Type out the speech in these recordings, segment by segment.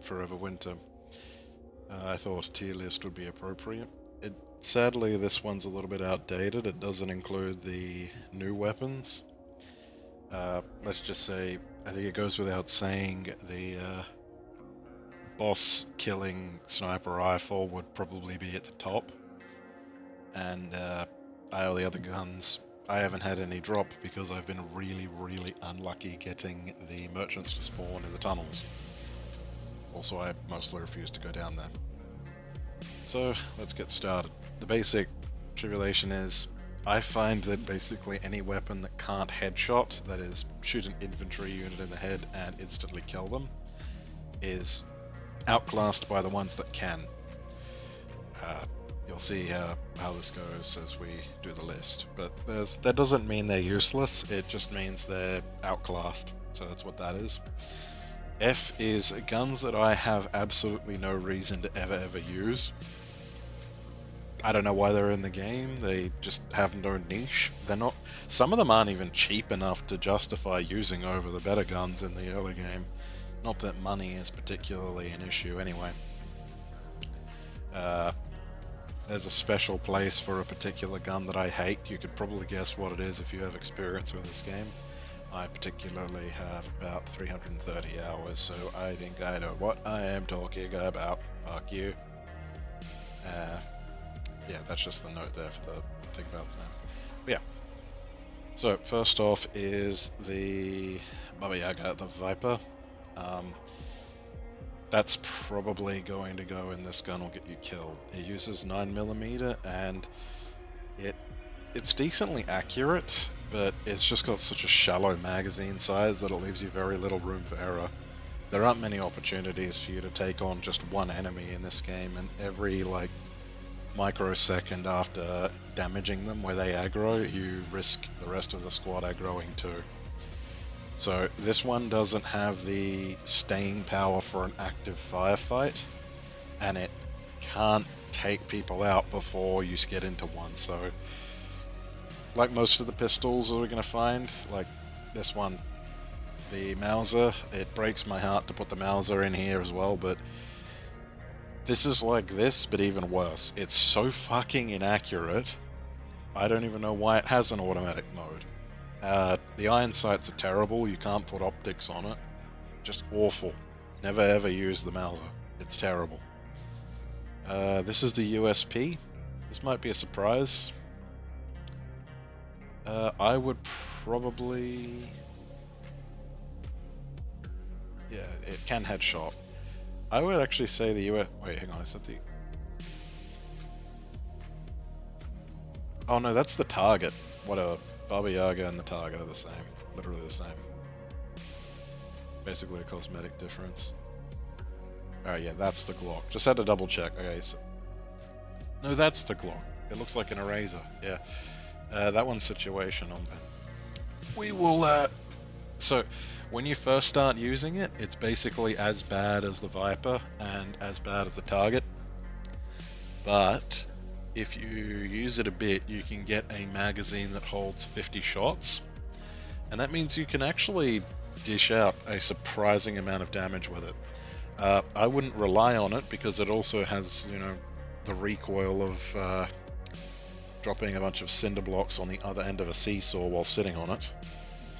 Forever Winter. I thought a tier list would be appropriate. Sadly, this one's a little bit outdated. It doesn't include the new weapons. Let's just say, I think it goes without saying, the boss killing sniper rifle would probably be at the top. And all the other guns, I haven't had any drop because I've been really, really unlucky getting the merchants to spawn in the tunnels. Also, I mostly refuse to go down there. So, let's get started. The basic tribulation is, I find that basically any weapon that can't headshot, that is, shoot an infantry unit in the head and instantly kill them, is outclassed by the ones that can. You'll see how this goes as we do the list. But that doesn't mean they're useless, it just means they're outclassed. So that's what that is. F is guns that I have absolutely no reason to ever use. I don't know why they're in the game, they just have no niche. They're not. Some of them aren't even cheap enough to justify using over the better guns in the early game. Not that money is particularly an issue anyway. There's a special place for a particular gun that I hate. You could probably guess what it is if you have experience with this game. I particularly have about 330 hours, so I think I know what I am talking about. Fuck you. Yeah, that's just the note there for the thing about that. But yeah. So, first off is the Baba Yaga, the Viper. That's probably going to go in this gun will get you killed. It uses 9mm and it's decently accurate, but it's just got such a shallow magazine size that it leaves you very little room for error. There aren't many opportunities for you to take on just one enemy in this game, and every microsecond after damaging them where they aggro, you risk the rest of the squad aggroing too. So this one doesn't have the staying power for an active firefight, and it can't take people out before you get into one. So, like most of the pistols that we're going to find, like this one, the Mauser, it breaks my heart to put the Mauser in here as well, but this is like this, but even worse. It's so fucking inaccurate, I don't even know why it has an automatic mode. The iron sights are terrible, you can't put optics on it. Just awful. Never ever use the Mauser. It's terrible. This is the USP. This might be a surprise. I would probably... Yeah, it can headshot. I would actually say the US... Wait, hang on, is that the... Oh no, that's the target. Whatever. Baba Yaga and the target are the same. Literally the same. Basically a cosmetic difference. Alright, yeah, that's the Glock. Just had to double check. Okay, so... No, that's the Glock. It looks like an eraser. Yeah. That one's situational then. We will, So, when you first start using it, it's basically as bad as the Viper and as bad as the target. But if you use it a bit, you can get a magazine that holds 50 shots, and that means you can actually dish out a surprising amount of damage with it. I wouldn't rely on it because it also has, the recoil of dropping a bunch of cinder blocks on the other end of a seesaw while sitting on it,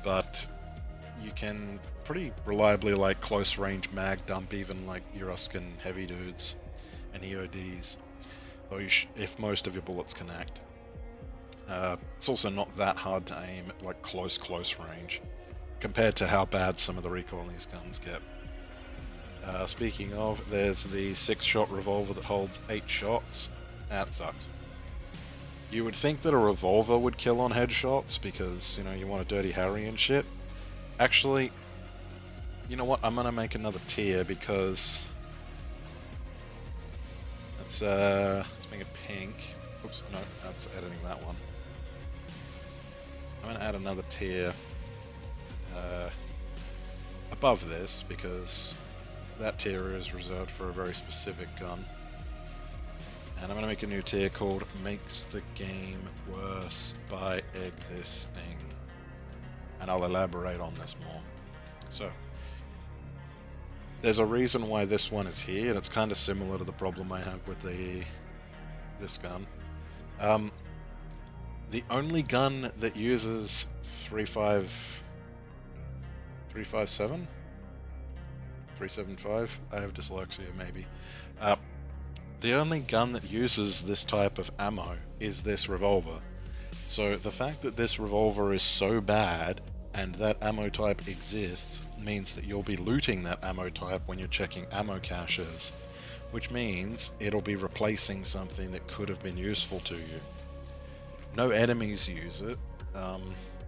but you can pretty reliably close range mag dump even Euruskin heavy dudes and EODs. Though if most of your bullets can act. It's also not that hard to aim at close range, compared to how bad some of the recoil on these guns get. Speaking of, there's the 6-shot revolver that holds 8 shots. That sucks. You would think that a revolver would kill on headshots because, you want a Dirty Harry and shit. Actually, you know what? I'm gonna make another tier because... Let's make it pink. Oops, no, that's editing that one. I'm going to add another tier above this because that tier is reserved for a very specific gun. And I'm going to make a new tier called Makes the Game Worse by Existing. And I'll elaborate on this more. So, There's a reason why this one is here, and it's kind of similar to the problem I have with this gun. The only gun that uses 357, 375. I have dyslexia, maybe. The only gun that uses this type of ammo is this revolver. So the fact that this revolver is so bad and that ammo type exists means that you'll be looting that ammo type when you're checking ammo caches, which means it'll be replacing something that could have been useful to you. No enemies use it.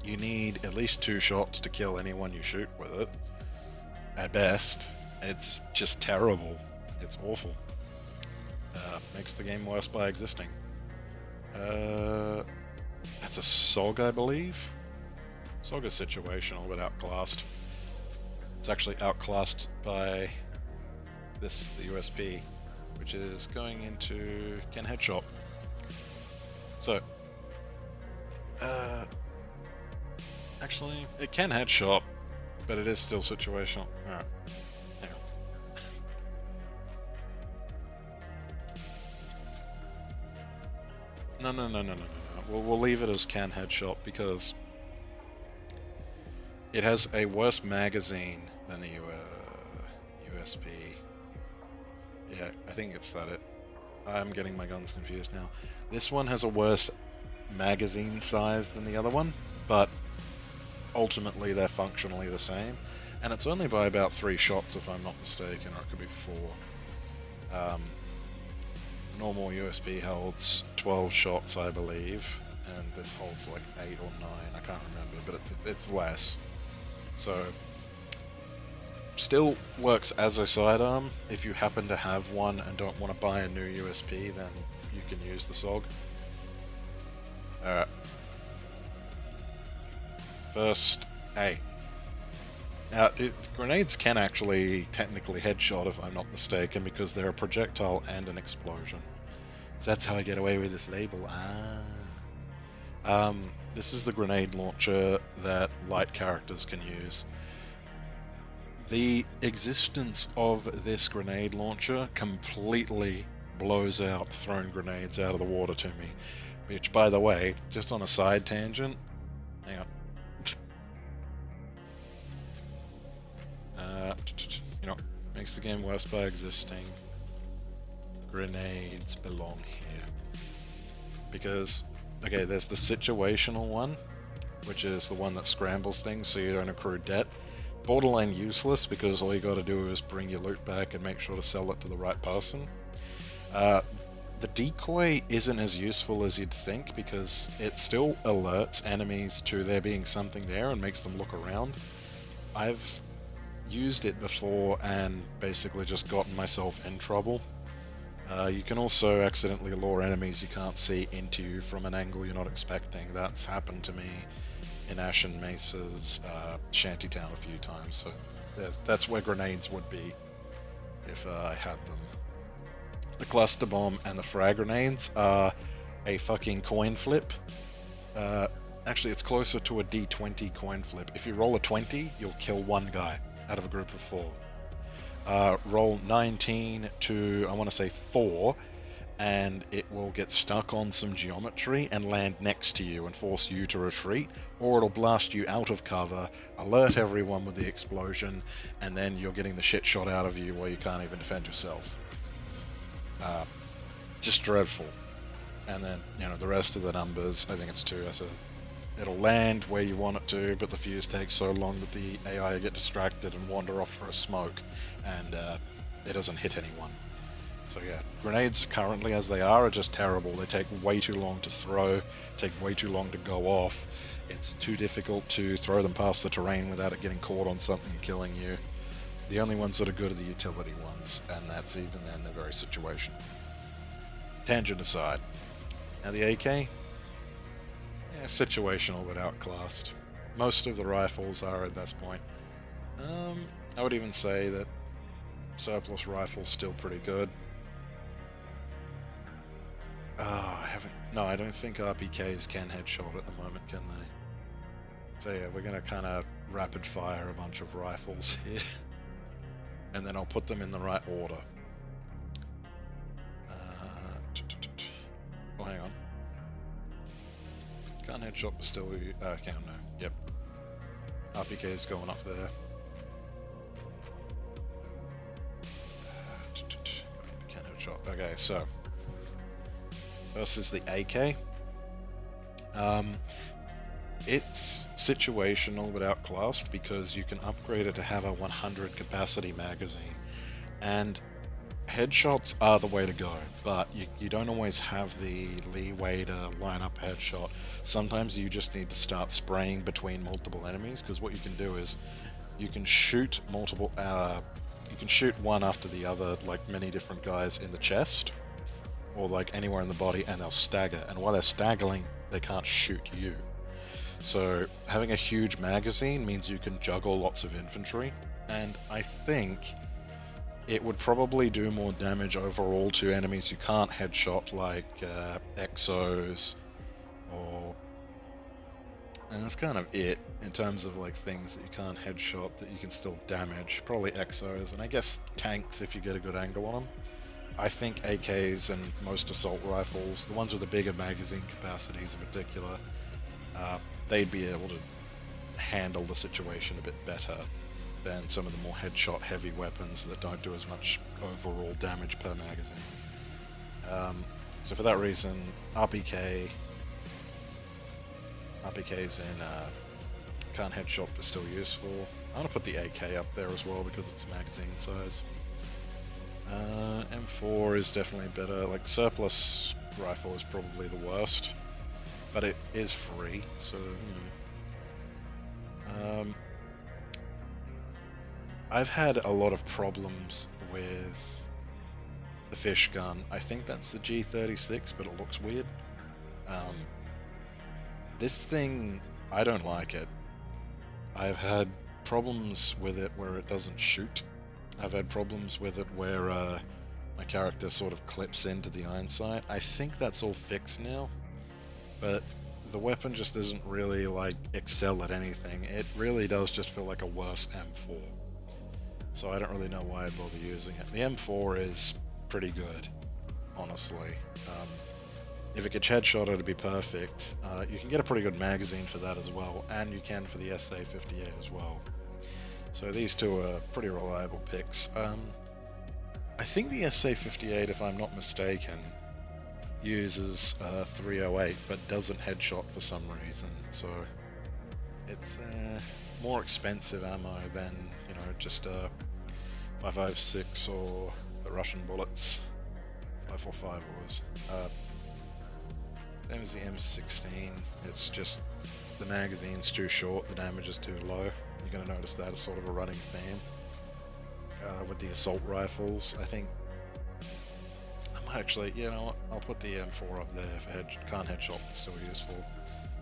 You need at least 2 shots to kill anyone you shoot with it. At best, it's just terrible. It's awful. Makes the game worse by existing. That's a SOG, I believe. SOG is situational, but outclassed. It's actually outclassed by the USP, which is going into Ken Headshot. So, actually, it can headshot, but it is still situational. Alright, hang on. No. We'll leave it as can headshot because it has a worse magazine than the USP. Yeah, I think it's that. I'm getting my guns confused now. This one has a worse magazine size than the other one, but ultimately they're functionally the same, and it's only by about 3 shots if I'm not mistaken, or it could be 4. Normal USB holds 12 shots, I believe, and this holds like 8 or 9, I can't remember, but it's less. So, still works as a sidearm. If you happen to have one and don't want to buy a new USB, then you can use the SOG. Alright. First, A. Now, grenades can actually technically headshot if I'm not mistaken, because they're a projectile and an explosion. So that's how I get away with this label. This is the grenade launcher that light characters can use. The existence of this grenade launcher completely blows out thrown grenades out of the water to me. Which, by the way, just on a side tangent, hang on. You know, makes the game worse by existing. Grenades belong here. Because, okay, there's the situational one, which is the one that scrambles things so you don't accrue debt. Borderline useless, because all you gotta do is bring your loot back and make sure to sell it to the right person. The decoy isn't as useful as you'd think, because it still alerts enemies to there being something there and makes them look around. I've used it before and basically just gotten myself in trouble. You can also accidentally lure enemies you can't see into you from an angle you're not expecting. That's happened to me in Ashen Mesa's shantytown a few times, so that's where grenades would be if I had them. The cluster bomb and the frag grenades are a fucking coin flip. Actually, it's closer to a D20 coin flip. If you roll a 20, you'll kill 1 guy out of a group of 4. Roll 19 to, I want to say 4, and it will get stuck on some geometry and land next to you and force you to retreat, or it'll blast you out of cover, alert everyone with the explosion, and then you're getting the shit shot out of you where you can't even defend yourself. Just dreadful. And then, you know, the rest of the numbers, I think it's 2. So it'll land where you want it to, but the fuse takes so long that the AI get distracted and wander off for a smoke, and it doesn't hit anyone. So yeah, grenades currently as they are just terrible. They take way too long to throw, take way too long to go off. It's too difficult to throw them past the terrain without it getting caught on something and killing you. The only ones that are good are the utility ones, and that's even then, they're very situational. Tangent aside. Now the AK? Yeah, situational but outclassed. Most of the rifles are at this point. I would even say that surplus rifle's still pretty good. I don't think RPKs can headshot at the moment, can they? So yeah, we're gonna kind of rapid fire a bunch of rifles here. and then I'll put them in the right order. Oh, hang on. Can't headshot, but still... okay, no. Yep. RPK is going up there. Can't headshot. Okay, so... versus the AK. It's situational but outclassed because you can upgrade it to have a 100 capacity magazine, and headshots are the way to go, but you don't always have the leeway to line up a headshot. Sometimes you just need to start spraying between multiple enemies, because what you can do is you can shoot multiple you can shoot one after the other, like many different guys in the chest or like anywhere in the body, and they'll stagger, and while they're staggering they can't shoot you. So having a huge magazine means you can juggle lots of infantry, and I think it would probably do more damage overall to enemies you can't headshot, like exos, and that's kind of it in terms of like things that you can't headshot that you can still damage. Probably exos, and I guess tanks if you get a good angle on them. I think AKs and most assault rifles, the ones with the bigger magazine capacities in particular, they'd be able to handle the situation a bit better than some of the more headshot heavy weapons that don't do as much overall damage per magazine. So for that reason, RPK's in can't headshot but still useful. I'm gonna put the AK up there as well because it's magazine size. M4 is definitely better. Like surplus rifle is probably the worst, but it is free, so I've had a lot of problems with the fish gun. I think that's the G36, but it looks weird. This thing, I don't like it. I've had problems with it where it doesn't shoot. I've had problems with it where my character sort of clips into the iron sight. I think that's all fixed now, but the weapon just doesn't really like excel at anything. It really does just feel like a worse M4. So I don't really know why I'd bother using it. The M4 is pretty good, honestly. If it gets headshot, it'd be perfect. You can get a pretty good magazine for that as well, and you can for the SA58 as well. So these two are pretty reliable picks. I think the SA58, if I'm not mistaken, uses 308 but doesn't headshot for some reason, so it's more expensive ammo than, you know, just 5.56 or the Russian bullets. 5.45 it was. Same as the M16, it's just the magazine's too short, the damage is too low. You're going to notice that as sort of a running theme. With the assault rifles, I think I might actually, you know what, I'll put the M4 up there for can't headshot, it's still useful.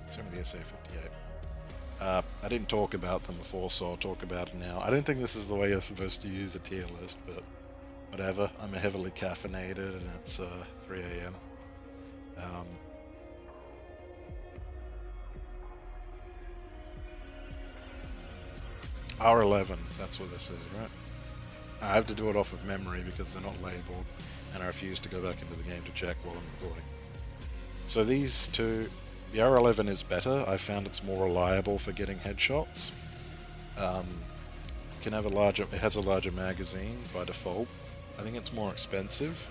Same with the SA58. I didn't talk about them before, so I'll talk about it now. I don't think this is the way you're supposed to use a tier list, but whatever. I'm heavily caffeinated and it's 3 AM. R11, that's what this is, right? I have to do it off of memory because they're not labeled, and I refuse to go back into the game to check while I'm recording. So these two, the R11 is better. I found it's more reliable for getting headshots. It has a larger magazine by default. I think it's more expensive.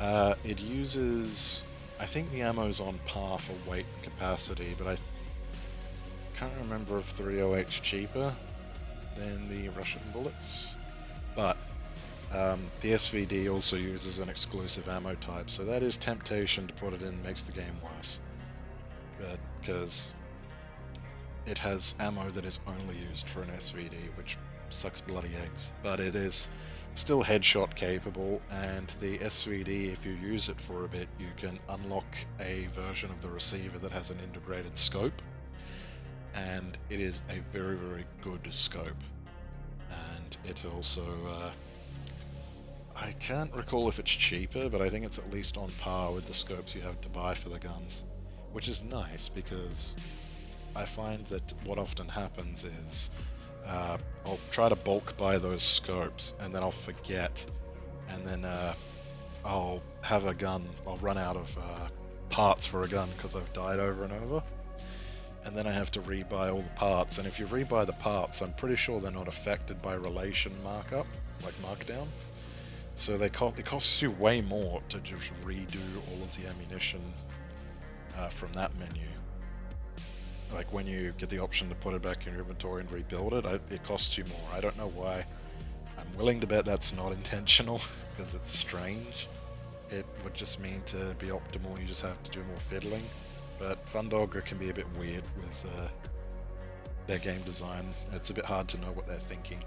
It uses, I think the ammo's on par for weight and capacity, but I can't remember if 308's cheaper than the Russian bullets. But the SVD also uses an exclusive ammo type, so that is temptation to put it in, makes the game worse. Because it has ammo that is only used for an SVD, which sucks bloody eggs. But it is still headshot capable, and the SVD, if you use it for a bit, you can unlock a version of the receiver that has an integrated scope. And it is a very, very good scope. And it also, I can't recall if it's cheaper, but I think it's at least on par with the scopes you have to buy for the guns. Which is nice, because I find that what often happens is I'll try to bulk buy those scopes, and then I'll forget, and then I'll have a gun. I'll run out of parts for a gun because I've died over and over, and then I have to rebuy all the parts. And if you rebuy the parts, I'm pretty sure they're not affected by relation markup, like markdown. So it costs you way more to just redo all of the ammunition from that menu. Like when you get the option to put it back in your inventory and rebuild it, it costs you more. I don't know why. I'm willing to bet that's not intentional because it's strange. It would just mean to be optimal, you just have to do more fiddling. But Fundog can be a bit weird with their game design. It's a bit hard to know what they're thinking.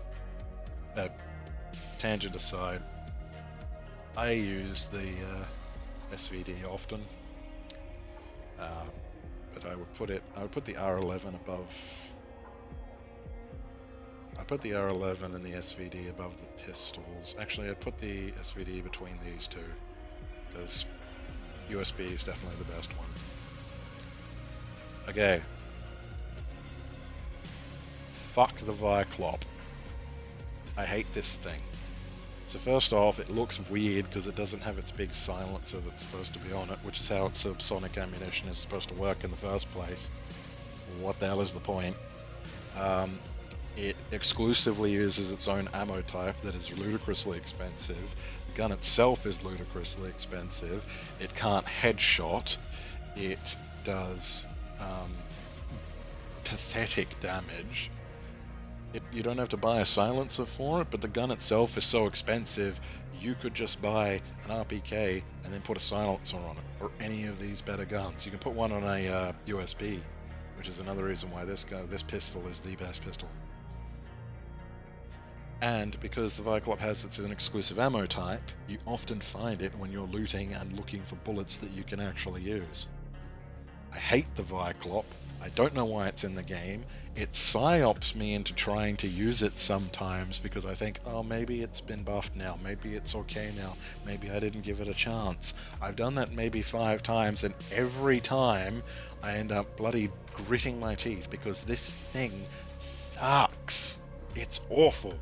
Tangent aside, I use the SVD often, but I would put the R11 above. I put the R11 and the SVD above the pistols. Actually, I'd put the SVD between these two, because USB is definitely the best one. Okay. Fuck the Viclop. I hate this thing. So first off, it looks weird because it doesn't have its big silencer that's supposed to be on it, which is how its subsonic ammunition is supposed to work in the first place. What the hell is the point? It exclusively uses its own ammo type that is ludicrously expensive. The gun itself is ludicrously expensive. It can't headshot. It does pathetic damage. You don't have to buy a silencer for it, but the gun itself is so expensive, you could just buy an RPK and then put a silencer on it, or any of these better guns. You can put one on a USB, which is another reason why this pistol is the best pistol. And because the Viclop has its own exclusive ammo type, you often find it when you're looting and looking for bullets that you can actually use. I hate the Viclop. I don't know why it's in the game. It psyops me into trying to use it sometimes because I think, oh, maybe it's been buffed now, maybe it's okay now, maybe I didn't give it a chance. I've done that maybe 5 times, and every time I end up bloody gritting my teeth because this thing sucks. It's awful.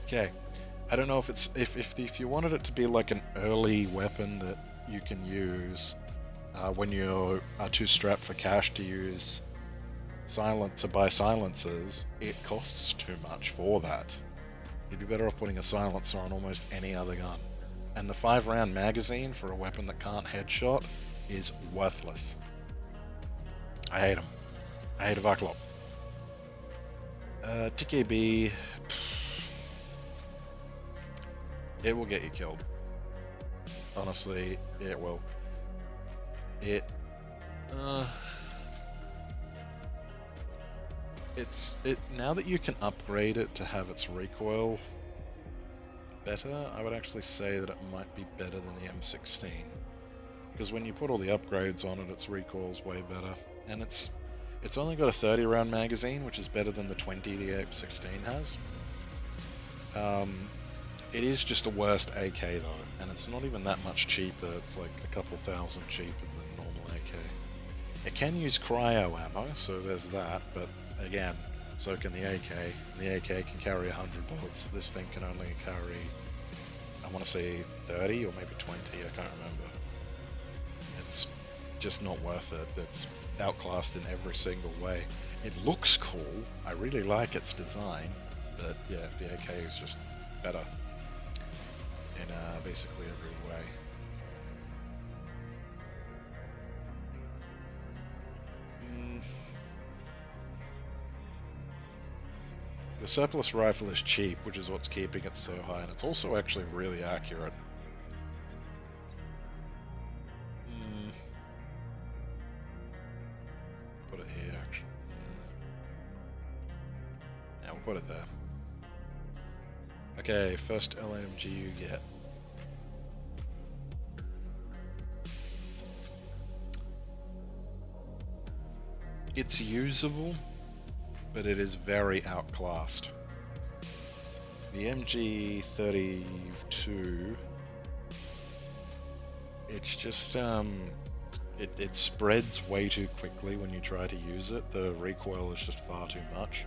Okay, I don't know if it's if you wanted it to be like an early weapon that you can use when you are too strapped for cash to use to buy silencers, it costs too much for that. You'd be better off putting a silencer on almost any other gun. And the 5-round magazine for a weapon that can't headshot is worthless. I hate them. I hate a Viclop. TKB, it will get you killed. Honestly, it will. Now that you can upgrade it to have its recoil better, I would actually say that it might be better than the M16. Because when you put all the upgrades on it, its recoil's way better. And it's only got a 30-round magazine, which is better than the 20 the M16 has. It is just a worse AK though, and it's not even that much cheaper. It's like a couple thousand cheaper than normal AK. It can use cryo ammo, so there's that, but again, so can the AK. The AK can carry 100 bullets. This thing can only carry, I want to say 30 or maybe 20, I can't remember. It's just not worth it. It's outclassed in every single way. It looks cool, I really like its design, but yeah, the AK is just better in basically every way. The surplus rifle is cheap, which is what's keeping it so high, and it's also actually really accurate. Put it here, actually. Yeah, we'll put it there. Okay, first LMG you get. It's usable, but it is very outclassed. The MG32, it's just, it spreads way too quickly when you try to use it. The recoil is just far too much.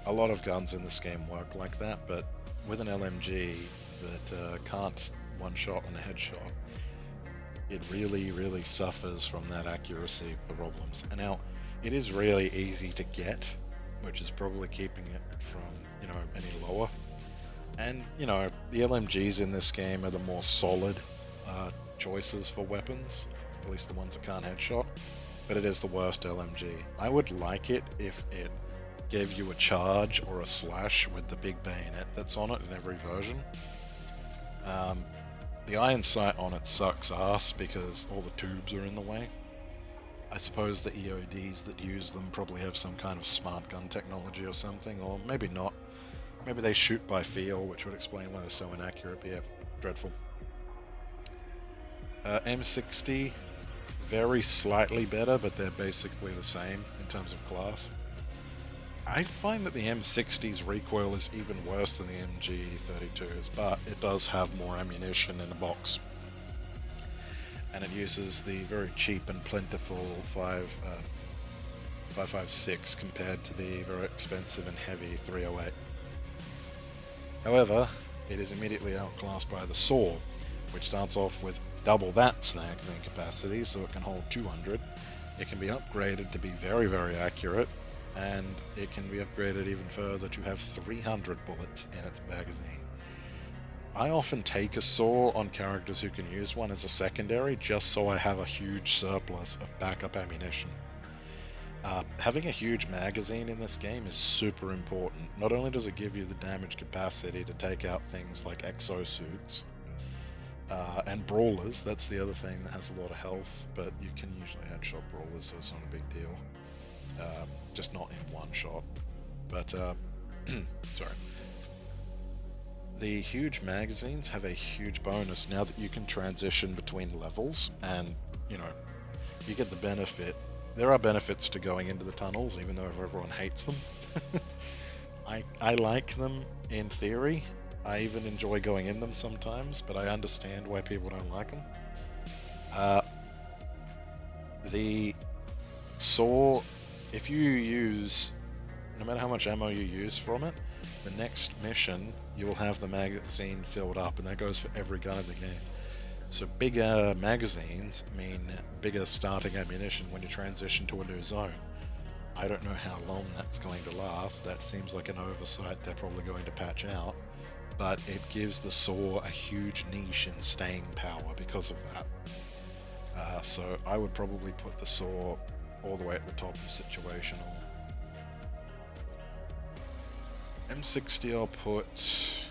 A lot of guns in this game work like that, but with an LMG that can't one-shot on a headshot, it really suffers from that accuracy problems. And now, it is really easy to get, which is probably keeping it from, any lower. And, the LMGs in this game are the more solid choices for weapons, at least the ones that can't headshot, but it is the worst LMG. I would like it if it gave you a charge or a slash with the big bayonet that's on it in every version. The iron sight on it sucks ass because all the tubes are in the way. I suppose the EODs that use them probably have some kind of smart gun technology or something, or maybe not. Maybe they shoot by feel, which would explain why they're so inaccurate, but yeah, dreadful. M60, very slightly better, but they're basically the same in terms of class. I find that the M60's recoil is even worse than the MG32's, but it does have more ammunition in a box. And it uses the very cheap and plentiful 5.56 compared to the very expensive and heavy 308. However, it is immediately outclassed by the SAW, which starts off with double that magazine capacity, so it can hold 200. It can be upgraded to be very accurate, and it can be upgraded even further to have 300 bullets in its magazine. I often take a SAW on characters who can use one as a secondary, just so I have a huge surplus of backup ammunition. Having a huge magazine in this game is super important. Not only does it give you the damage capacity to take out things like exosuits and brawlers, that's the other thing that has a lot of health, but you can usually headshot brawlers, so it's not a big deal. Just not in one shot. But, sorry. The huge magazines have a huge bonus now that you can transition between levels, and, you get the benefit. There are benefits to going into the tunnels, even though everyone hates them. I like them in theory. I even enjoy going in them sometimes, but I understand why people don't like them. The SAW, if you use, no matter how much ammo you use from it, the next mission you will have the magazine filled up, and that goes for every gun in the game. So bigger magazines mean bigger starting ammunition when you transition to a new zone. I don't know how long that's going to last. That seems like an oversight they're probably going to patch out, but it gives the SAW a huge niche in staying power because of that. So I would probably put the SAW all the way at the top of situational. M60 I'll put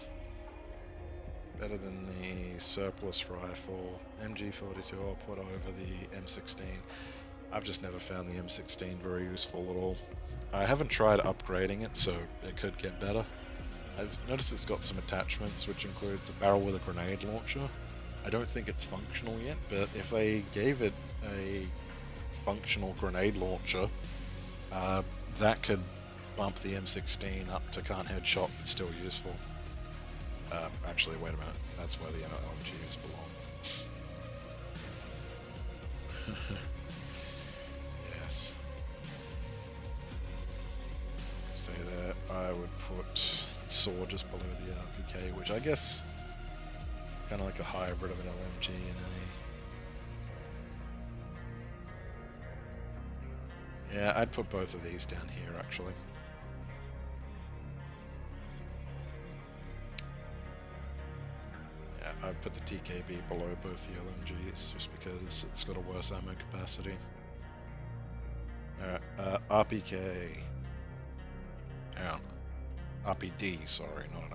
better than the surplus rifle. MG42 I'll put over the M16. I've just never found the M16 very useful at all. I haven't tried upgrading it, so it could get better. I've noticed it's got some attachments, which includes a barrel with a grenade launcher. I don't think it's functional yet, but if they gave it a functional grenade launcher, that could bump the M16 up to can't headshot, but still useful. Actually, wait a minute. That's where the LMGs belong. Yes. Stay there. I would put SAW just below the RPK, which I guess kind of like a hybrid of an LMG and a... Yeah, I'd put both of these down here, actually. I'd put the TKB below both the LMGs, just because it's got a worse ammo capacity. RPK. Hang on. RPD, sorry, not an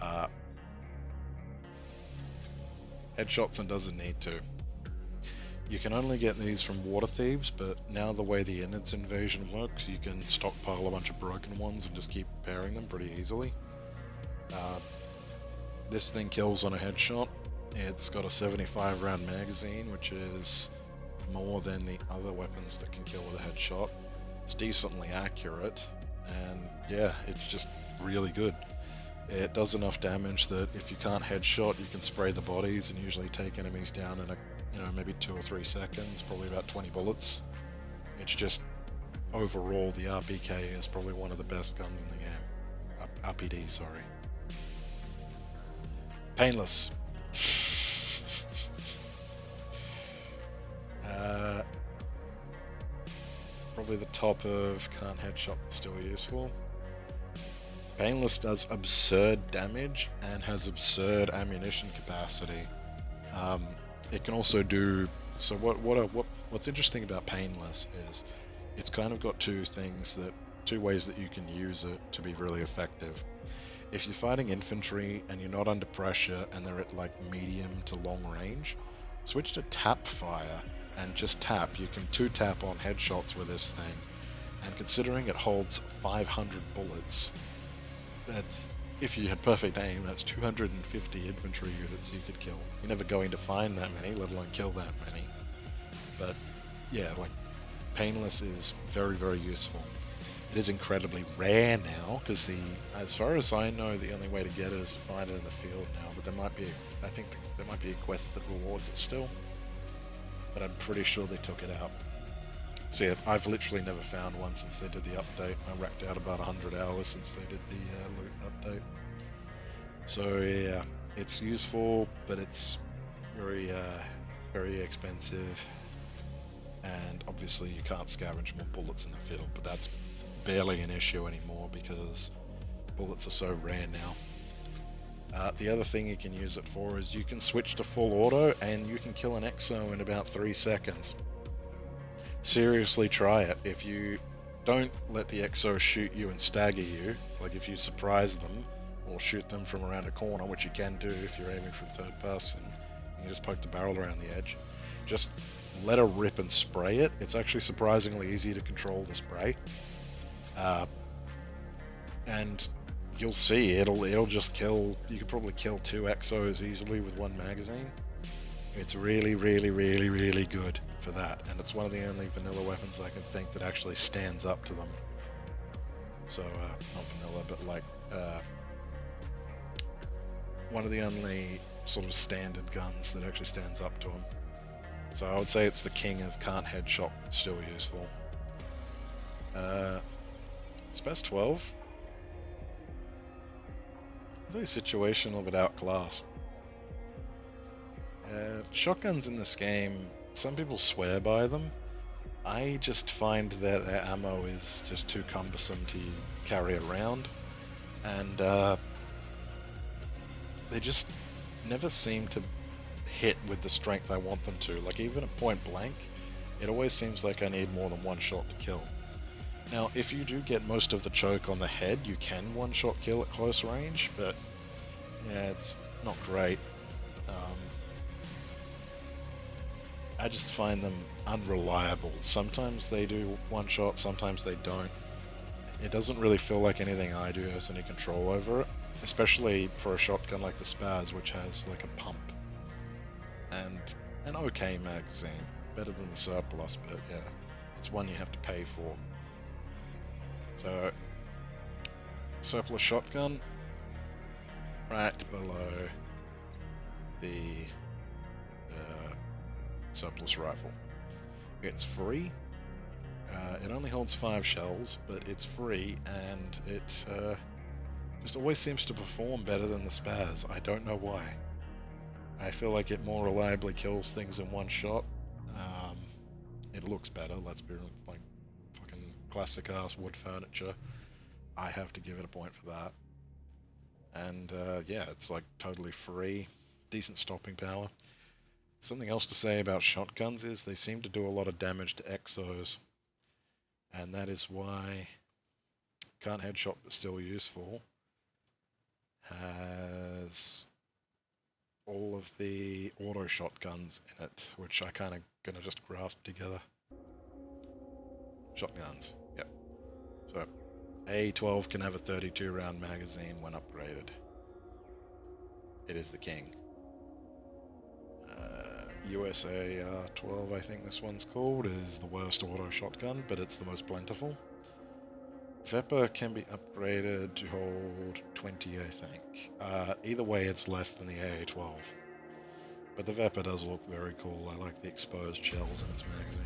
RPK. Headshots and doesn't need to. You can only get these from water thieves, but now the way the innards invasion works, you can stockpile a bunch of broken ones and just keep repairing them pretty easily. This thing kills on a headshot. It's got a 75 round magazine, which is more than the other weapons that can kill with a headshot. It's decently accurate, and yeah, it's just really good. It does enough damage that if you can't headshot, you can spray the bodies and usually take enemies down in maybe 2 or 3 seconds, probably about 20 bullets. It's just overall, the RPK is probably one of the best guns in the game. RPD, sorry. Painless. Probably the top of can't headshot, still useful. Painless does absurd damage and has absurd ammunition capacity. It can also do so. What's interesting about Painless is it's kind of got two ways that you can use it to be really effective. If you're fighting infantry and you're not under pressure and they're at like medium to long range, switch to tap fire and just tap. You can 2-tap on headshots with this thing, and considering it holds 500 bullets, that's, if you had perfect aim, that's 250 infantry units you could kill. You're never going to find that many, let alone kill that many. But yeah, like, Painless is very, very useful. It is incredibly rare now, because as far as I know, the only way to get it is to find it in the field now, but I think there might be a quest that rewards it still, but I'm pretty sure they took it out. So yeah, I've literally never found one since they did the update. I racked out about 100 hours since they did the loot update. So yeah, it's useful, but it's very, very expensive, and obviously you can't scavenge more bullets in the field, but that's barely an issue anymore because bullets are so rare now. The other thing you can use it for is you can switch to full auto and you can kill an exo in about 3 seconds. Seriously try it. If you don't let the exo shoot you and stagger you, like if you surprise them or shoot them from around a corner, which you can do if you're aiming from third person, you can just poke the barrel around the edge. Just let her rip and spray it. It's actually surprisingly easy to control the spray. And you'll see it'll just kill. You could probably kill 2 exos easily with 1 magazine. It's really, really, really, really good for that, and it's one of the only vanilla weapons I can think that actually stands up to them. So not vanilla, but like one of the only sort of standard guns that actually stands up to them. So I would say it's the king of can't headshot, still useful. It's best 12. I think situational but outclass. Shotguns in this game, some people swear by them. I just find that their ammo is just too cumbersome to carry around, and they just never seem to hit with the strength I want them to. Like, even at point blank, it always seems like I need more than 1 shot to kill. Now, if you do get most of the choke on the head, you can 1-shot kill at close range, but yeah, it's not great. I just find them unreliable. Sometimes they do 1-shot, sometimes they don't. It doesn't really feel like anything I do has any control over it, especially for a shotgun like the Spaz, which has like a pump and an okay magazine. Better than the Surplus, but yeah, it's one you have to pay for. So, Surplus shotgun, right below the Surplus rifle. It's free. It only holds 5 shells, but it's free, and it just always seems to perform better than the Spaz. I don't know why. I feel like it more reliably kills things in 1 shot. It looks better. Let's be like fucking classic ass wood furniture. I have to give it a point for that. And yeah, it's like totally free, decent stopping power. Something else to say about shotguns is they seem to do a lot of damage to exos, and that is why can't headshot but still useful has all of the auto shotguns in it, which I kind of gonna just grasp together. Shotguns, yep. So A12 can have a 32 round magazine when upgraded. It is the king. USA 12, I think this one's called, is the worst auto shotgun, but it's the most plentiful. Vepr can be upgraded to hold 20, I think. Either way, it's less than the AA-12. But the Vepr does look very cool. I like the exposed shells in its magazine.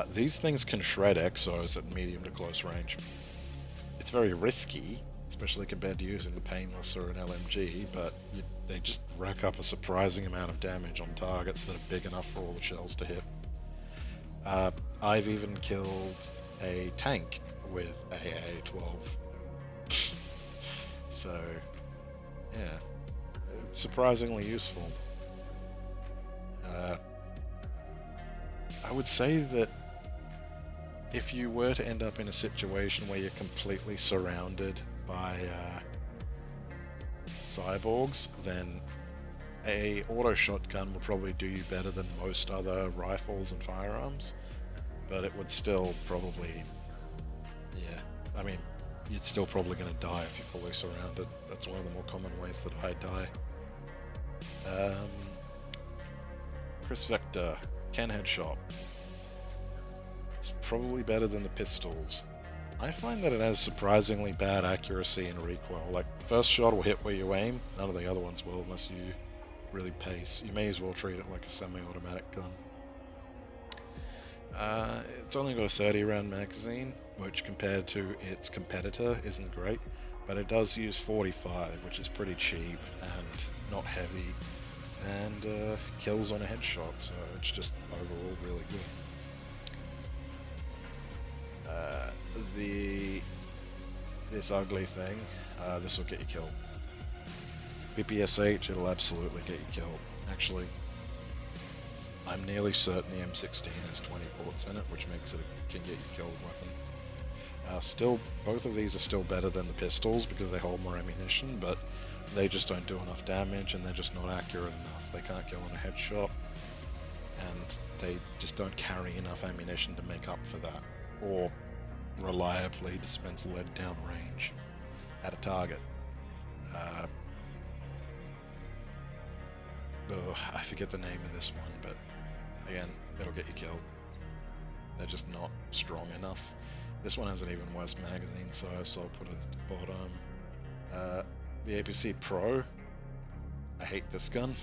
These things can shred exos at medium to close range. It's very risky, especially compared to using the Painless or an LMG, but they just rack up a surprising amount of damage on targets that are big enough for all the shells to hit. I've even killed a tank with AA-12. So, yeah, surprisingly useful. I would say that if you were to end up in a situation where you're completely surrounded by cyborgs, then a auto shotgun would probably do you better than most other rifles and firearms, but it would still probably, yeah, I mean, you're still probably going to die if you're fully surrounded. That's one of the more common ways that I die. Chris Vector, can headshot. It's probably better than the pistols. I find that it has surprisingly bad accuracy and recoil. Like, first shot will hit where you aim, none of the other ones will unless you really pace. You may as well treat it like a semi-automatic gun. It's only got a 30 round magazine, which compared to its competitor isn't great, but it does use 45, which is pretty cheap and not heavy, and kills on a headshot, so it's just overall really good. This ugly thing, this will get you killed. BPSH, it'll absolutely get you killed. Actually, I'm nearly certain the M16 has 20 bullets in it, which makes it a can get you killed weapon. Still, both of these are still better than the pistols because they hold more ammunition, but they just don't do enough damage and they're just not accurate enough. They can't kill on a headshot, and they just don't carry enough ammunition to make up for that, or reliably dispense lead down range at a target. I forget the name of this one, but again, it'll get you killed. They're just not strong enough. This one has an even worse magazine size, so I'll put it at the bottom. The APC Pro, I hate this gun.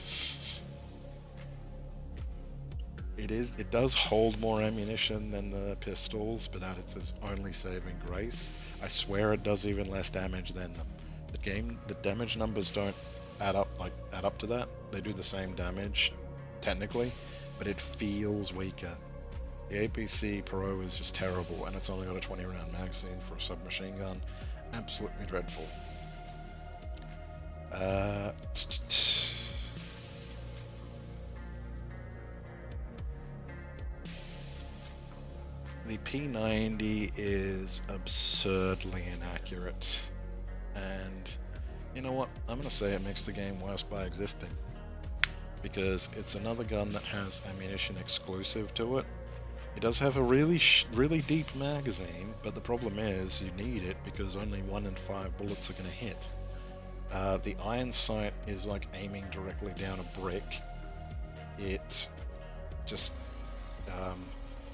It does hold more ammunition than the pistols, but that is its only saving grace. I swear it does even less damage than them. The damage numbers don't add up to that. They do the same damage, technically, but it feels weaker. The APC Pro is just terrible, and it's only got a 20 round magazine for a submachine gun. Absolutely dreadful. The P90 is absurdly inaccurate, and you know what? I'm going to say it makes the game worse by existing, because it's another gun that has ammunition exclusive to it. It does have a really deep magazine, but the problem is you need it because only 1 in 5 bullets are going to hit. The iron sight is like aiming directly down a brick. It just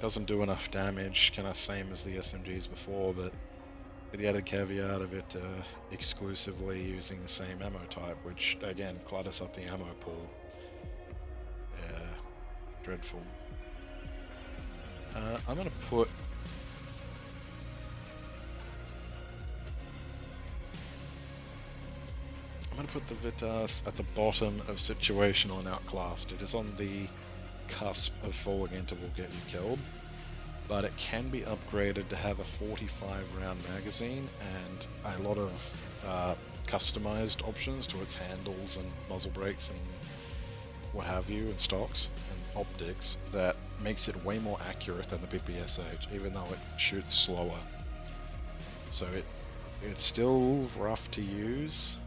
doesn't do enough damage, kind of same as the SMGs before, but with the added caveat of it exclusively using the same ammo type, which again clutters up the ammo pool. Dreadful. I'm gonna put the Vitas at the bottom of situational and outclassed. It is on the cusp of falling into will get you killed, but it can be upgraded to have a 45 round magazine and a lot of customized options to its handles and muzzle brakes and what have you, and stocks and optics that makes it way more accurate than the BPSH, even though it shoots slower. So it's still rough to use,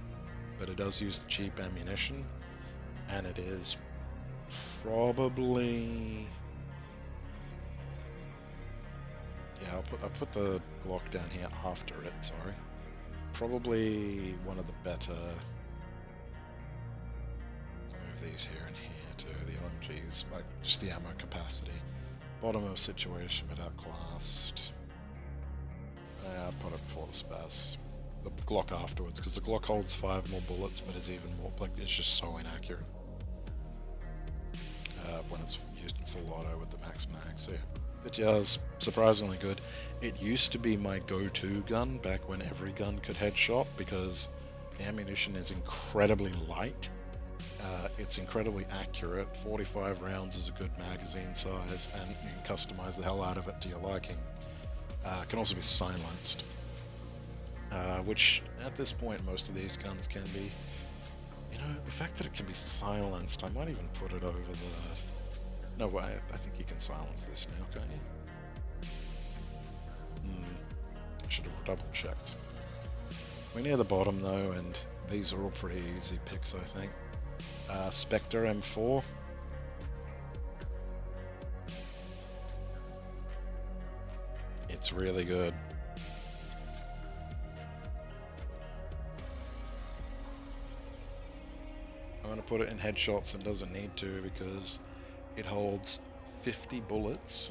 but it does use the cheap ammunition, and it is probably, yeah, I'll put the Glock down here after it, sorry. Probably one of the better, move these here and here to the LMGs, like just the ammo capacity. Bottom of situation but outclassed. I'll put it before the Spaz. The Glock afterwards, because the Glock holds 5 more bullets but is even more, like, it's just so inaccurate when it's used in full auto with the max mag. So yeah. It does surprisingly good. It used to be my go-to gun back when every gun could headshot because the ammunition is incredibly light. It's incredibly accurate. 45 rounds is a good magazine size, and you can customize the hell out of it to your liking. It can also be silenced, which at this point most of these guns can be. You know, the fact that it can be silenced, I might even put it over the... No, I think you can silence this now, can't you? I should have double checked. We're near the bottom though, and these are all pretty easy picks, I think. Spectre M4. It's really good. I'm going to put it in headshots and doesn't need to because it holds 50 bullets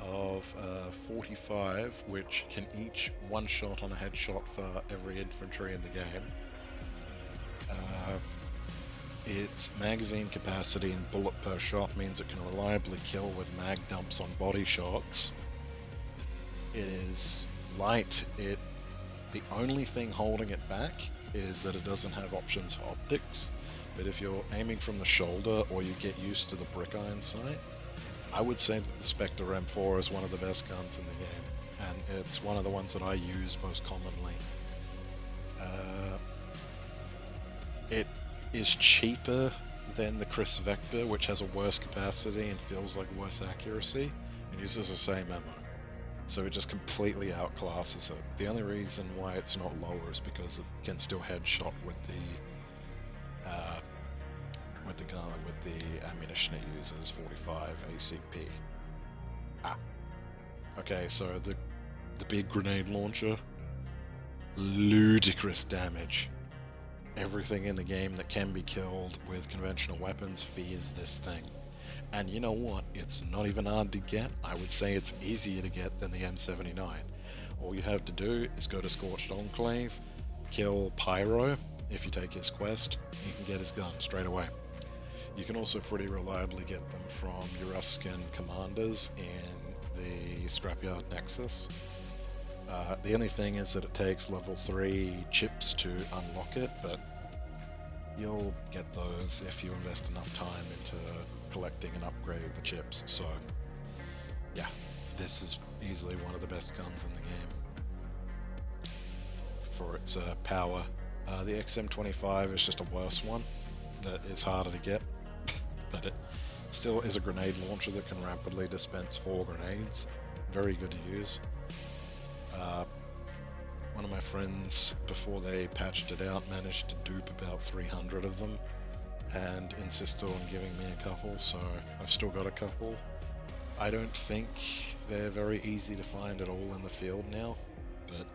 of 45, which can each one shot on a headshot for every infantry in the game. Its magazine capacity and bullet per shot means it can reliably kill with mag dumps on body shots. It is light. The only thing holding it back is that it doesn't have options for optics, but if you're aiming from the shoulder or you get used to the brick iron sight, I would say that the Spectre M4 is one of the best guns in the game, and it's one of the ones that I use most commonly. It is cheaper than the Chris Vector, which has a worse capacity and feels like worse accuracy, and uses the same ammo. So it just completely outclasses it. The only reason why it's not lower is because it can still headshot with the ammunition it uses, 45 ACP. Okay, so the big grenade launcher, ludicrous damage. Everything in the game that can be killed with conventional weapons fears this thing. And you know what? It's not even hard to get. I would say it's easier to get than the M79. All you have to do is go to Scorched Enclave, kill Pyro. If you take his quest, you can get his gun straight away. You can also pretty reliably get them from Euruscan commanders in the Scrapyard Nexus. The only thing is that it takes level 3 chips to unlock it, but you'll get those if you invest enough time into collecting and upgrading the chips. So yeah, this is easily one of the best guns in the game for its power. The XM25 is just a worse one that is harder to get, but it still is a grenade launcher that can rapidly dispense 4 grenades. Very good to use. One of my friends, before they patched it out, managed to dupe about 300 of them and insisted on giving me a couple, so I've still got a couple. I don't think they're very easy to find at all in the field now, but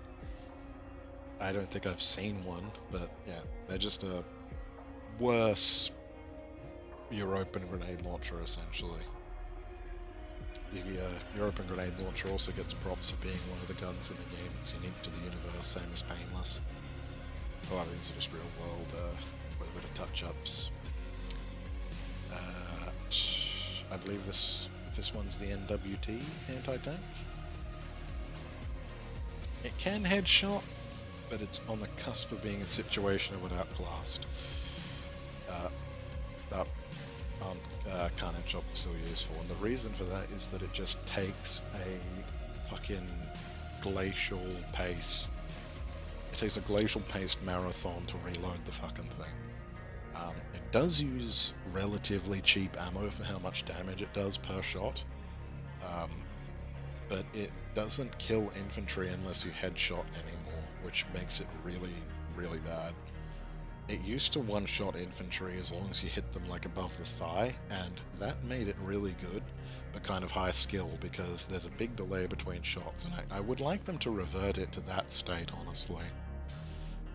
I don't think I've seen one, but yeah, they're just a worse European grenade launcher, essentially. The European grenade launcher also gets props for being one of the guns in the game. It's unique to the universe, same as Painless. A lot of these are just real world with a bit of touch-ups. I believe this one's the NWT anti-tank. It can headshot, but it's on the cusp of being a situation of without outclassed. Carnage shot is still useful, and the reason for that is that it just takes a fucking glacial pace. It takes a glacial paced marathon to reload the fucking thing. It does use relatively cheap ammo for how much damage it does per shot, but it doesn't kill infantry unless you headshot anymore, which makes it really, really bad. It used to one-shot infantry as long as you hit them like above the thigh, and that made it really good, but kind of high skill, because there's a big delay between shots, and I would like them to revert it to that state, honestly.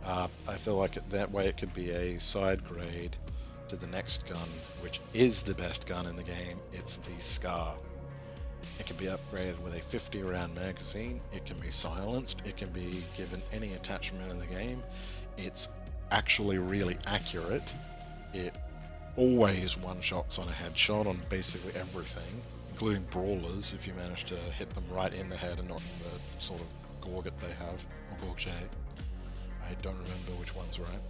I feel like that way it could be a side grade to the next gun, which is the best gun in the game. It's the Scar. It can be upgraded with a 50 round magazine, it can be silenced, it can be given any attachment in the game. It's actually really accurate. It always one-shots on a headshot on basically everything. including brawlers, if you manage to hit them right in the head and not in the sort of gorget they have, or gorget. I don't remember which one's right.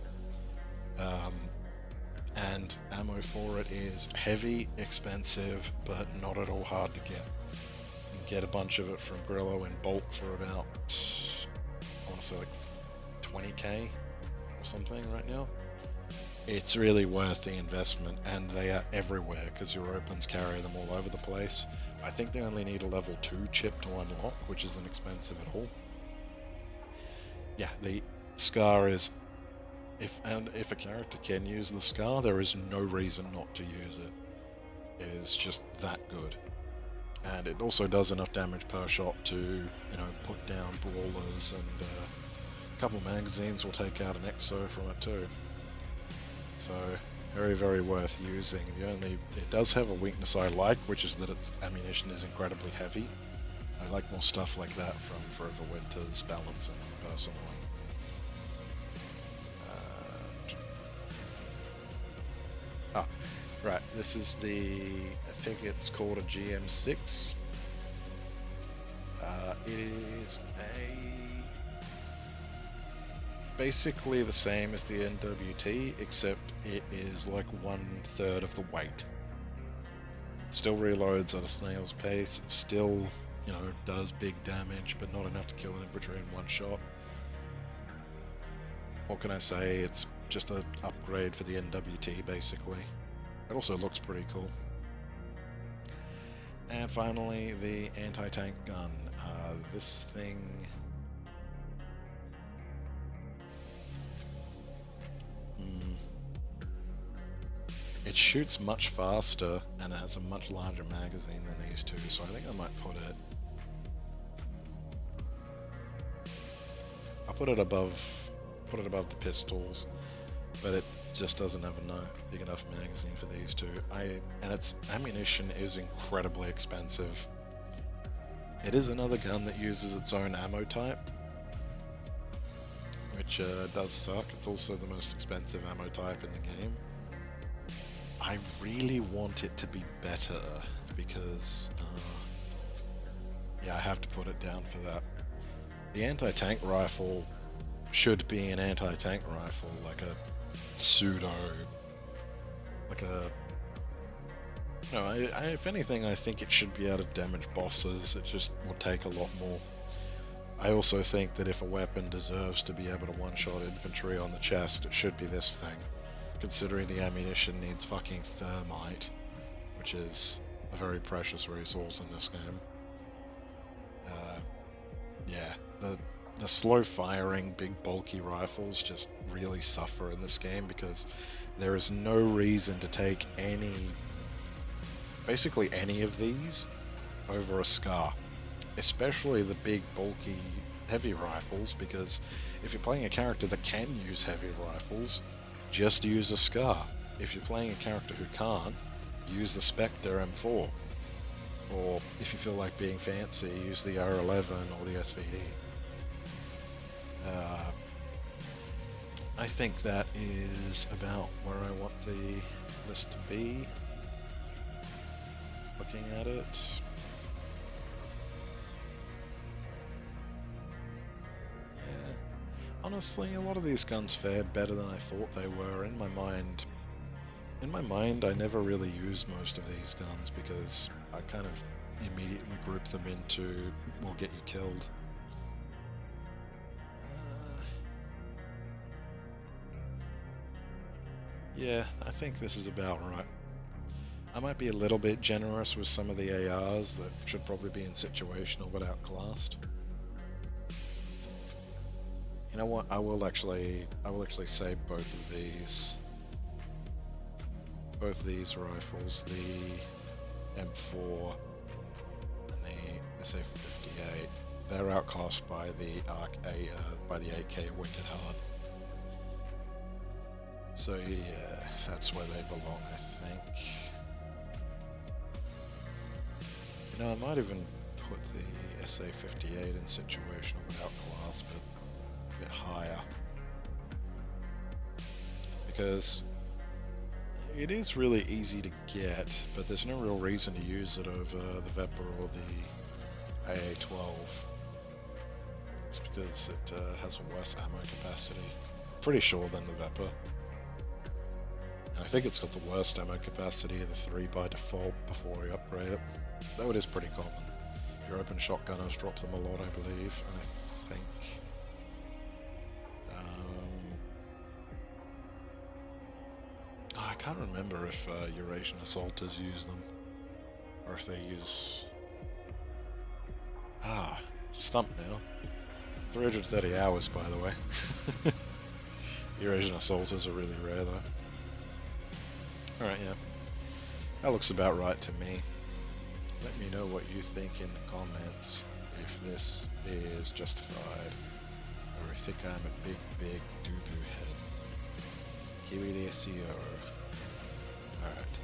And ammo for it is heavy, expensive, but not at all hard to get. You can get a bunch of it from Grillo in bulk for about, I want to say like 20k or something right now. It's really worth the investment, and they are everywhere because your opens carry them all over the place. I think they only need a level 2 chip to unlock, which isn't expensive at all. Yeah, the Scar is, if a character can use the Scar, there is no reason not to use it. It is just that good. And it also does enough damage per shot to, you know, put down brawlers, and a couple magazines will take out an exo from it too. So, very, very worth using. It does have a weakness I like, which is that its ammunition is incredibly heavy. I like more stuff like that from Forever Winter's balancing, personally. Right, this is I think it's called a GM6. It is basically the same as the NWT, except it is like 1/3 of the weight. It still reloads at a snail's pace, still, you know, does big damage, but not enough to kill an infantry in one shot. What can I say? It's just an upgrade for the NWT, basically. It also looks pretty cool. And finally, the anti-tank gun. This thing... It shoots much faster, and it has a much larger magazine than these two, so I think I might put it... I'll put it above the pistols, but it just doesn't have a big enough magazine for these two. And its ammunition is incredibly expensive. It is another gun that uses its own ammo type, which does suck. It's also the most expensive ammo type in the game. I really want it to be better, because yeah, I have to put it down for that. The anti-tank rifle should be an anti-tank rifle, like a pseudo, like a... No, if anything, I think it should be able to damage bosses. It just will take a lot more. I also think that if a weapon deserves to be able to one-shot infantry on the chest, it should be this thing, considering the ammunition needs fucking thermite, which is a very precious resource in this game. Yeah, the slow-firing, big bulky rifles just really suffer in this game, because there is no reason to take basically any of these over a Scar, especially the big, bulky, heavy rifles, because if you're playing a character that can use heavy rifles, just use a Scar. If you're playing a character who can't, use the Spectre M4. Or if you feel like being fancy, use the R11 or the SVD. I think that is about where I want the list to be. Looking at it. Yeah. Honestly, a lot of these guns fared better than I thought they were. In my mind, I never really used most of these guns because I kind of immediately group them into will get you killed. Yeah, I think this is about right. I might be a little bit generous with some of the ARs that should probably be in situational but outclassed. You know what? I will actually say both of these rifles, the M4 and the SA-58, they're outclassed by the AK Wicked Hard. So yeah, that's where they belong, I think. You know, I might even put the SA-58 in situational without class, but a bit higher. Because it is really easy to get, but there's no real reason to use it over the Vepr or the AA-12. It's because it has a worse ammo capacity. Pretty sure than the Vepr. And I think it's got the worst ammo capacity of the 3 by default before we upgrade it. Though it is pretty common. Your open shotgunners drop them a lot, I believe, and I think... I can't remember if Eurasian assaulters use them, or if they use... stumped now. 330 hours, by the way. Eurasian assaulters are really rare, though. Alright, yeah. That looks about right to me. Let me know what you think in the comments, if this is justified, or I think I'm a big doo-doo head. Kiwi the SEO. Alright.